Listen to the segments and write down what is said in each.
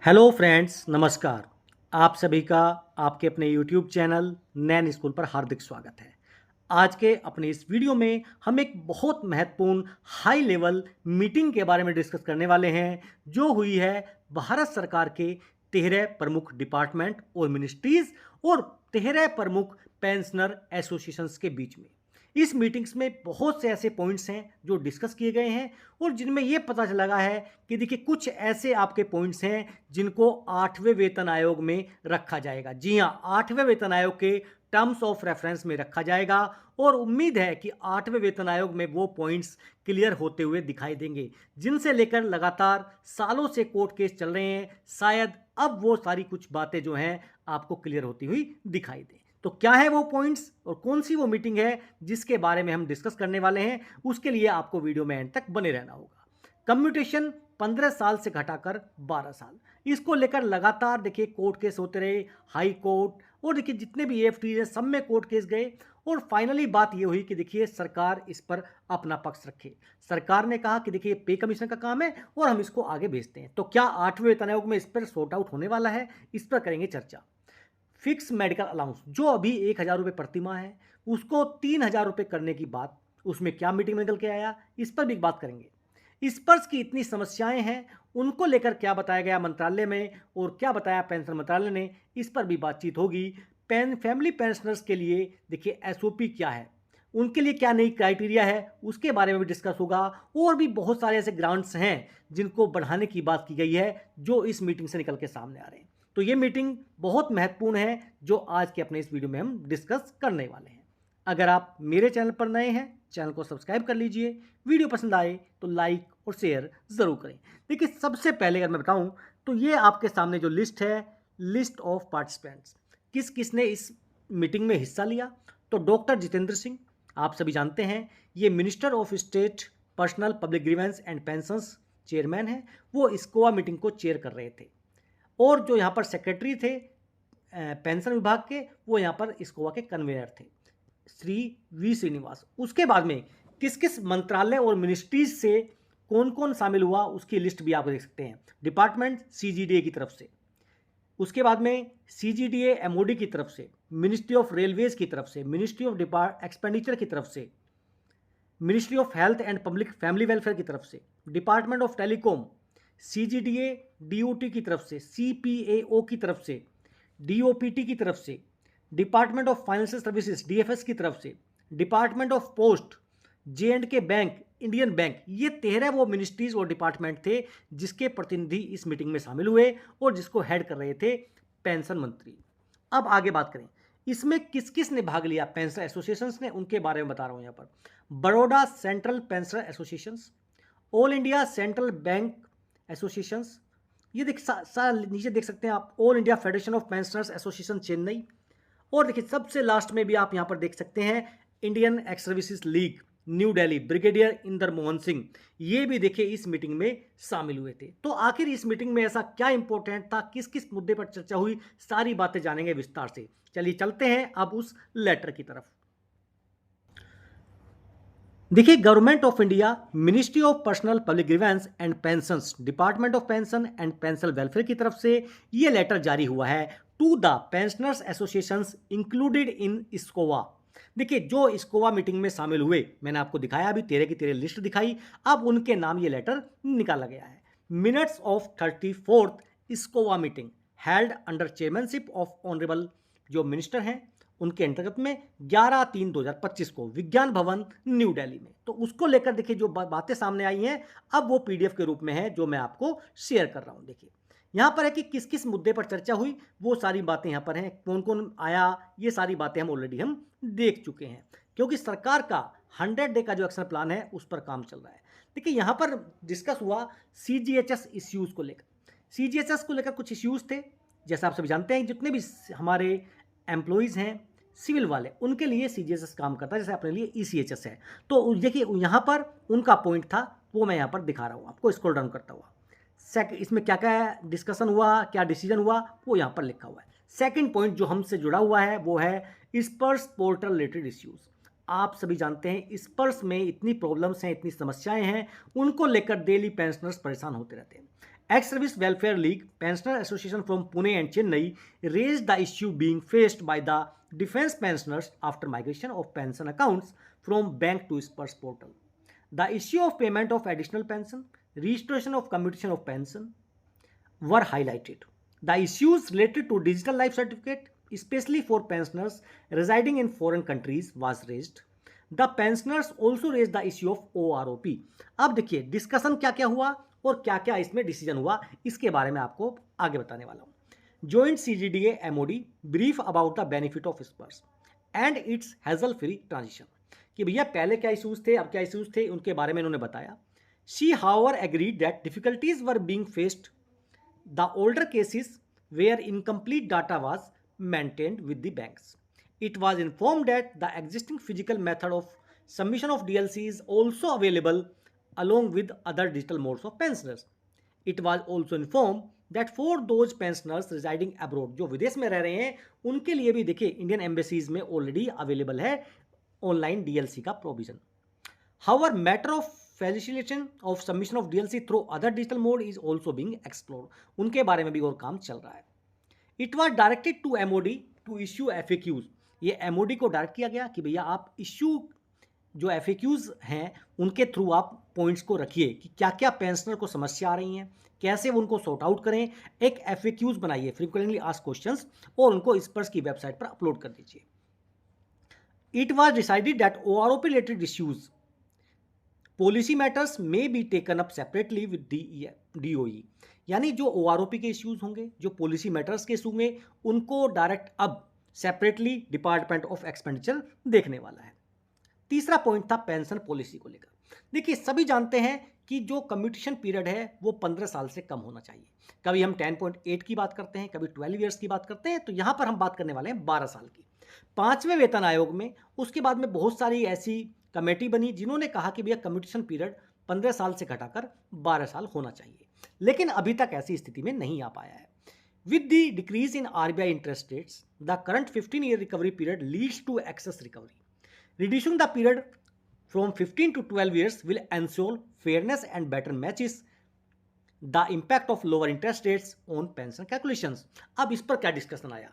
Hello friends, नमस्कार। आप सभी का आपके अपने यूट्यूब चैनल नैन स्कूल पर हार्दिक स्वागत है। आज के अपने इस वीडियो में हम एक बहुत महत्वपूर्ण हाई लेवल मीटिंग के बारे में डिस्कस करने वाले हैं, जो हुई है भारत सरकार के 13 प्रमुख डिपार्टमेंट और मिनिस्ट्रीज और 13 प्रमुख पेंशनर एसोसिएशंस के बीच में। इस मीटिंग्स में बहुत से ऐसे पॉइंट्स हैं जो डिस्कस किए गए हैं और जिनमें ये पता लगा है कि देखिए कुछ ऐसे आपके पॉइंट्स हैं जिनको 8वें वेतन आयोग में रखा जाएगा। जी हाँ, 8वें वेतन आयोग के टर्म्स ऑफ रेफरेंस में रखा जाएगा और उम्मीद है कि 8वें वेतन आयोग में वो पॉइंट्स क्लियर होते हुए दिखाई देंगे, जिनसे लेकर लगातार सालों से कोर्ट केस चल रहे हैं। शायद अब वो सारी कुछ बातें जो हैं आपको क्लियर होती हुई दिखाई दें। तो क्या है वो पॉइंट्स और कौन सी वो मीटिंग है जिसके बारे में हम डिस्कस करने वाले हैं, उसके लिए आपको वीडियो में एंड तक बने रहना होगा। कम्यूटेशन 15 साल से घटाकर 12 साल, इसको लेकर लगातार देखिए कोर्ट केस होते रहे, हाई कोर्ट और देखिए जितने भी एएफटी है सब में कोर्ट केस गए और फाइनली बात ये हुई कि देखिए सरकार इस पर अपना पक्ष रखे। सरकार ने कहा कि देखिए पे कमीशन का काम है और हम इसको आगे भेजते हैं। तो क्या 8वें वेतन आयोग में इस पर सॉर्ट आउट होने वाला है, इस पर करेंगे चर्चा। फिक्स मेडिकल अलाउंस जो अभी 1,000 रुपये प्रति माह है, उसको 3,000 रुपये करने की बात, उसमें क्या मीटिंग में निकल के आया, इस पर भी बात करेंगे। स्पर्श की इतनी समस्याएं हैं, उनको लेकर क्या बताया गया मंत्रालय में और क्या बताया पेंशन मंत्रालय ने, इस पर भी बातचीत होगी। फैमिली पेंशनर्स के लिए देखिए एसओपी क्या है, उनके लिए क्या नई क्राइटेरिया है, उसके बारे में भी डिस्कस होगा। और भी बहुत सारे ऐसे ग्रांट्स हैं जिनको बढ़ाने की बात की गई है, जो इस मीटिंग से निकल के सामने आ रहे हैं। तो ये मीटिंग बहुत महत्वपूर्ण है जो आज के अपने इस वीडियो में हम डिस्कस करने वाले हैं। अगर आप मेरे चैनल पर नए हैं, चैनल को सब्सक्राइब कर लीजिए। वीडियो पसंद आए तो लाइक और शेयर ज़रूर करें। देखिए सबसे पहले अगर मैं बताऊं तो ये आपके सामने जो लिस्ट है, लिस्ट ऑफ पार्टिसिपेंट्स, किस किस ने इस मीटिंग में हिस्सा लिया। तो डॉक्टर जितेंद्र सिंह, आप सभी जानते हैं, ये minister of state personnel public grievance and pensions chairman हैं। वो इस्कोवा मीटिंग को चेयर कर रहे थे और जो यहाँ पर सेक्रेटरी थे पेंशन विभाग के, वो यहाँ पर इस्कोवा के कन्वीनर थे श्री वी श्रीनिवास। उसके बाद में किस किस मंत्रालय और मिनिस्ट्रीज से कौन कौन शामिल हुआ, उसकी लिस्ट भी आप देख सकते हैं। डिपार्टमेंट सीजीडीए की तरफ से, उसके बाद में सीजीडीए एमओडी की तरफ से, मिनिस्ट्री ऑफ रेलवेज की तरफ से, मिनिस्ट्री ऑफ एक्सपेंडिचर की तरफ से, ministry of health and public family welfare की तरफ से, डिपार्टमेंट ऑफ टेलीकॉम, सीजीडीए डीओटी की तरफ से, सीपीएओ की तरफ से, डीओपीटी की तरफ से, department of financial services DFS की तरफ से, department of post, J and के बैंक, इंडियन बैंक। ये 13 वो मिनिस्ट्रीज और डिपार्टमेंट थे जिसके प्रतिनिधि इस मीटिंग में शामिल हुए और जिसको हेड कर रहे थे पेंशन मंत्री। अब आगे बात करें, इसमें किस किस ने भाग लिया पेंशन एसोसिएशंस ने, उनके बारे में बता रहा हूं यहां पर। Baroda central pensioner associations, all India central bank associations, ये नीचे देख सकते हैं आप, all India federation of pensioners association Chennai. और देखिए सबसे लास्ट में भी आप यहां पर देख सकते हैं Indian ex services league new Delhi, brigadier Inder Mohan Singh, ये भी देखिए इस मीटिंग में शामिल हुए थे। तो आखिर इस मीटिंग में ऐसा क्या इंपॉर्टेंट था, किस किस मुद्दे पर चर्चा हुई, सारी बातें जानेंगे विस्तार से। चलिए चलते हैं अब उस लेटर की तरफ। देखिए government of India, ministry of personnel public grievance and pensions, department of pension and pension welfare की तरफ से ये लेटर जारी हुआ है to the pensioners associations included in इस्कोवा। देखिए जो इस्कोवा मीटिंग में शामिल हुए, मैंने आपको दिखाया, अभी 13 की 13 लिस्ट दिखाई, अब उनके नाम ये लेटर निकाला गया है। Minutes of 34th SCOVA meeting held under chairmanship of honourable, जो मिनिस्टर हैं उनके अंतर्गत में 11/3/2025 को विज्ञान भवन न्यू दिल्ली में। तो उसको लेकर देखिए जो बातें सामने आई हैं, अब वो पीडीएफ के रूप में है जो मैं आपको शेयर कर रहा हूं। देखिए यहाँ पर है कि किस किस मुद्दे पर चर्चा हुई, वो सारी बातें यहाँ पर हैं, कौन कौन आया, ये सारी बातें हम ऑलरेडी देख चुके हैं, क्योंकि सरकार का 100 डे का जो एक्शन प्लान है उस पर काम चल रहा है। देखिए यहाँ पर डिस्कस हुआ सीजीएचएस इश्यूज को लेकर। सीजीएचएस को लेकर कुछ इश्यूज थे, जैसा आप सभी जानते हैं, जितने भी हमारे एम्प्लॉयज़ हैं सिविल वाले, उनके लिए सीजीएचएस काम करता है, जैसे अपने लिए ईसीएचएस है। तो देखिए यहाँ पर उनका पॉइंट था, वो मैं यहाँ पर दिखा रहा हूँ आपको, स्क्रॉल डाउन करता हुआ। इसमें क्या क्या डिस्कशन हुआ, क्या डिसीजन हुआ, वो यहाँ पर लिखा हुआ है। सेकंड पॉइंट जो हमसे जुड़ा हुआ है वो है स्पर्श पोर्टल रिलेटेड इश्यूज। आप सभी जानते हैं स्पर्श में इतनी प्रॉब्लम्स हैं, इतनी समस्याएं हैं, उनको लेकर डेली पेंशनर्स परेशान होते रहते हैं। Ex Service Welfare League, Pensioner Association from Pune and Chennai raised the issue being faced by the defense pensioners after migration of pension accounts from bank to Spurs portal. The issue of payment of additional pension, restoration of commutation of pension were highlighted. The issues related to digital life certificate, especially for pensioners residing in foreign countries, was raised. The pensioners also raised the issue of OROP. अब देखिए discussion क्या क्या हुआ और क्या क्या इसमें decision हुआ, इसके बारे में आपको आगे बताने वाला हूँ। Joint CGDA MOD brief about the benefit of Spurs and it's hassle free transition, कि भैया पहले क्या इशूज़ थे, अब क्या इशूज़ थे, उनके बारे में इन्होंने बताया। She however agreed that difficulties were being faced the older cases where incomplete data was maintained with the banks. It was informed that the existing physical method of submission of DLC is also available along with other digital modes of pensioners. It was also informed that for those pensioners residing abroad, जो विदेश में रह रहे हैं, उनके लिए भी देखिए इंडियन एम्बेसीज में ऑलरेडी अवेलेबल है ऑनलाइन DLC का provision. However, matter of facilitation of submission of DLC through other digital mode is also being explored. उनके बारे में भी और काम चल रहा है। It was directed to MOD to issue FAQs. ये MOD को डायरेक्ट किया गया कि भैया आप इश्यू जो FAQs हैं उनके थ्रू आप पॉइंट्स को रखिए कि क्या क्या पेंशनर को समस्या आ रही हैं, कैसे वो उनको सॉर्ट आउट करें। एक FAQs बनाइए, फ्रीक्वेंटली आस्क्ड क्वेश्चंस, और उनको स्पर्स की वेबसाइट पर अपलोड कर दीजिए। It was decided that OROP related issues policy matters may be taken up separately with DOE, यानी जो OROP के इश्यूज होंगे, जो पॉलिसी मैटर्स के इशू होंगे, उनको डायरेक्ट अब सेपरेटली डिपार्टमेंट ऑफ एक्सपेंडिचर देखने वाला है। तीसरा पॉइंट था पेंशन पॉलिसी को लेकर। देखिए सभी जानते हैं कि जो कम्यूटेशन पीरियड है वो 15 साल से कम होना चाहिए। कभी हम 10.8 की बात करते हैं, कभी 12 ईयर्स की बात करते हैं, तो यहाँ पर हम बात करने वाले हैं 12 साल की। 5वें वेतन आयोग में उसके बाद में बहुत सारी ऐसी कमेटी बनी जिन्होंने कहा कि भैया कम्यूटेशन पीरियड 15 साल से घटाकर 12 साल होना चाहिए, लेकिन अभी तक ऐसी स्थिति में नहीं आ पाया है। With the decrease in RBI interest rates, the current 15-year recovery period leads to excess recovery. Reducing the period from 15 to 12 years will ensure fairness and better matches the impact of lower interest rates on pension calculations. अब इस पर क्या discussion आया?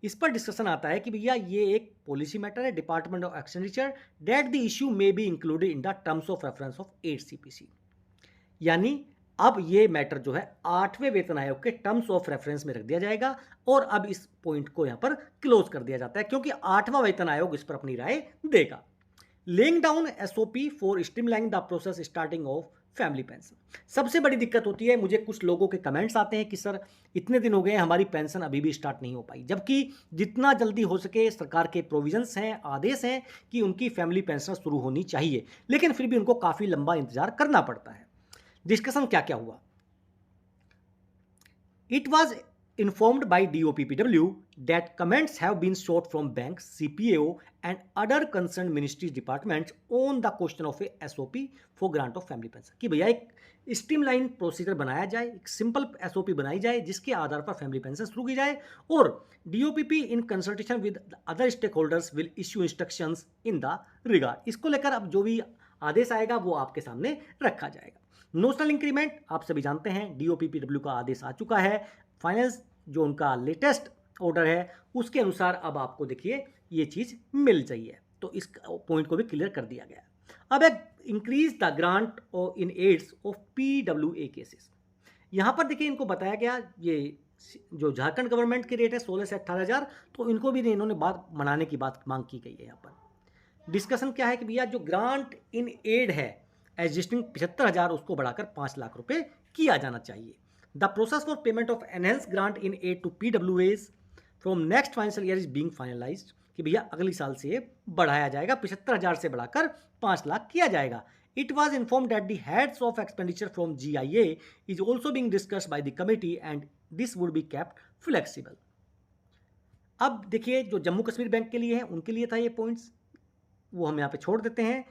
इस पर discussion आता है कि भैया ये एक पॉलिसी मैटर है, department of expenditure, that the issue may be included in the terms of reference of 8 CPC। यानी अब ये मैटर जो है 8वें वेतन आयोग के टर्म्स ऑफ रेफरेंस में रख दिया जाएगा और अब इस पॉइंट को यहाँ पर क्लोज कर दिया जाता है, क्योंकि 8वां वेतन आयोग इस पर अपनी राय देगा। Laying down SOP for streamlining the process starting of family pension. सबसे बड़ी दिक्कत होती है, मुझे कुछ लोगों के कमेंट्स आते हैं कि सर इतने दिन हो गए हमारी पेंशन अभी भी स्टार्ट नहीं हो पाई, जबकि जितना जल्दी हो सके सरकार के प्रोविजंस हैं, आदेश हैं कि उनकी फैमिली पेंशन शुरू होनी चाहिए, लेकिन फिर भी उनको काफ़ी लंबा इंतजार करना पड़ता है। डिस्कशन क्या क्या हुआ? It was informed by DOPPW that comments have been sought from banks, CPAO and other concerned ministries departments on the question of a SOP for grant of family pension, कि भैया एक स्ट्रीमलाइन प्रोसीजर बनाया जाए, एक simple SOP बनाई जाए जिसके आधार पर फैमिली पेंशन शुरू की जाए, और DOPP in consultation with other stakeholders will issue instructions in the regard. इसको लेकर अब जो भी आदेश आएगा वो आपके सामने रखा जाएगा। नोशनल इंक्रीमेंट आप सभी जानते हैं, DOPPW का आदेश आ चुका है। फाइनेंस जो उनका लेटेस्ट ऑर्डर है उसके अनुसार अब आपको देखिए ये चीज़ मिल जाइए, तो इस पॉइंट को भी क्लियर कर दिया गया। अब एक increase the grant in aids of PWA cases. यहाँ पर देखिए इनको बताया गया, ये जो झारखंड गवर्नमेंट की रेट है 16 से 18,000, तो इनको भी इन्होंने बात मनाने की बात मांग की गई है। यहाँ पर डिस्कशन क्या है कि भैया जो ग्रांट इन एड है एग्जिस्टिंग 75,000 उसको बढ़ाकर 5 लाख रुपए किया जाना चाहिए। The process for payment of enhanced grant in aid to PWAs from next financial year is being finalized, कि भैया अगली साल से ये बढ़ाया जाएगा, 75,000 से बढ़ाकर 5 लाख किया जाएगा। It was informed that the heads of expenditure from GIA is also being discussed by the committee and this would be kept flexible। अब देखिए जो जम्मू कश्मीर बैंक के लिए है उनके लिए था ये पॉइंट्स, वो हम यहाँ पे छोड़ देते हैं।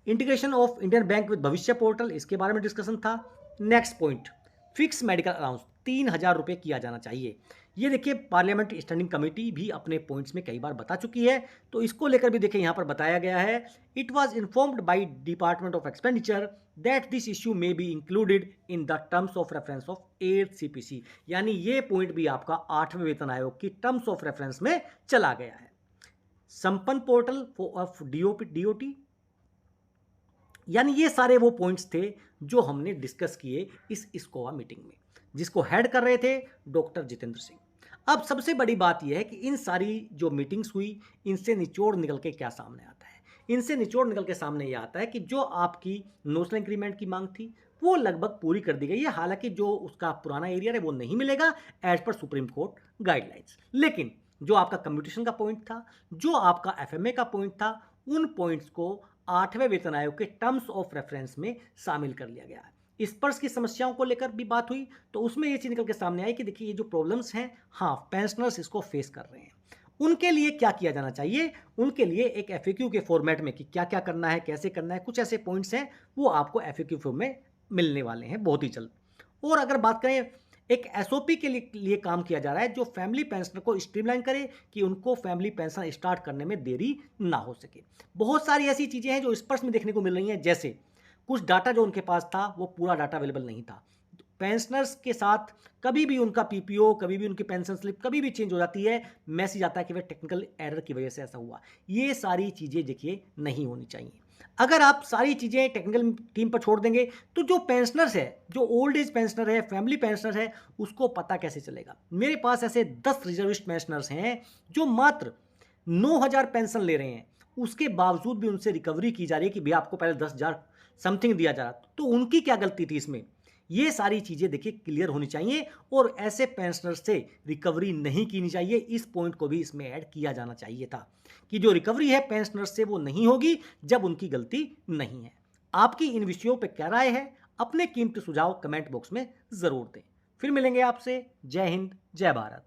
Integration of Indian bank with भविष्य पोर्टल, इसके बारे में डिस्कशन था। Next point fix medical allowance, 3,000 रुपये किया जाना चाहिए। ये देखिए पार्लियामेंट स्टैंडिंग कमेटी भी अपने पॉइंट्स में कई बार बता चुकी है, तो इसको लेकर भी देखिए यहाँ पर बताया गया है, it was informed by department of expenditure that this issue may be included in the terms of reference of 8th CPC। यानी ये पॉइंट भी आपका 8वें वेतन आयोग की टर्म्स ऑफ रेफरेंस में चला गया है। संपन्न पोर्टल ऑफ DOT, यानी ये सारे वो पॉइंट्स थे जो हमने डिस्कस किए इस स्कोवा मीटिंग में, जिसको हेड कर रहे थे डॉक्टर जितेंद्र सिंह। अब सबसे बड़ी बात यह है कि इन सारी जो मीटिंग्स हुई, इनसे निचोड़ निकल के क्या सामने आता है? इनसे निचोड़ निकल के सामने ये आता है कि जो आपकी नोशनल इंक्रीमेंट की मांग थी वो लगभग पूरी कर दी गई है। हालांकि जो उसका पुराना एरिया है वो नहीं मिलेगा as per supreme court guidelines, लेकिन जो आपका कम्यूटेशन का पॉइंट था, जो आपका FMA का पॉइंट था, उन पॉइंट्स को 8वें वेतन आयोग के टर्म्स ऑफ रेफरेंस में शामिल कर लिया गया है। स्पर्श की समस्याओं को लेकर भी बात हुई, तो उसमें ये चीज़ निकल के सामने आई कि देखिए ये जो प्रॉब्लम्स हैं, हाँ पेंशनर्स इसको फेस कर रहे हैं। उनके लिए क्या किया जाना चाहिए? उनके लिए एक FAQ के फॉर्मेट में कि क्या क्या करना है, कैसे करना है, कुछ ऐसे पॉइंट्स हैं वो आपको FAQ फॉर्म में मिलने वाले हैं बहुत ही जल्द। और अगर बात करें, एक SOP के लिए काम किया जा रहा है जो फैमिली पेंशनर को स्ट्रीमलाइन करे कि उनको फैमिली पेंशन स्टार्ट करने में देरी ना हो सके। बहुत सारी ऐसी चीज़ें हैं जो स्पर्श में देखने को मिल रही हैं, जैसे कुछ डाटा जो उनके पास था वो पूरा डाटा अवेलेबल नहीं था। पेंशनर्स के साथ कभी भी उनका PPO, कभी भी उनकी पेंशन स्लिप कभी भी चेंज हो जाती है, मैसेज आता है कि वह टेक्निकल एरर की वजह से ऐसा हुआ। ये सारी चीज़ें देखिए नहीं होनी चाहिए। अगर आप सारी चीज़ें टेक्निकल टीम पर छोड़ देंगे तो जो पेंशनर्स है, जो ओल्ड एज पेंशनर है, फैमिली पेंशनर है, उसको पता कैसे चलेगा? मेरे पास ऐसे 10 रिजर्विस्ट पेंशनर्स हैं जो मात्र 9,000 पेंशन ले रहे हैं, उसके बावजूद भी उनसे रिकवरी की जा रही है कि भैया आपको पहले 10,000 समथिंग दिया जा रहा, तो उनकी क्या गलती थी इसमें? ये सारी चीज़ें देखिए क्लियर होनी चाहिए और ऐसे पेंशनर से रिकवरी नहीं की चाहिए। इस पॉइंट को भी इसमें ऐड किया जाना चाहिए था कि जो रिकवरी है पेंशनर से वो नहीं होगी जब उनकी गलती नहीं है। आपकी इन विषयों पर क्या राय है? अपने कीमती सुझाव कमेंट बॉक्स में ज़रूर दें। फिर मिलेंगे आपसे। जय हिंद, जय भारत।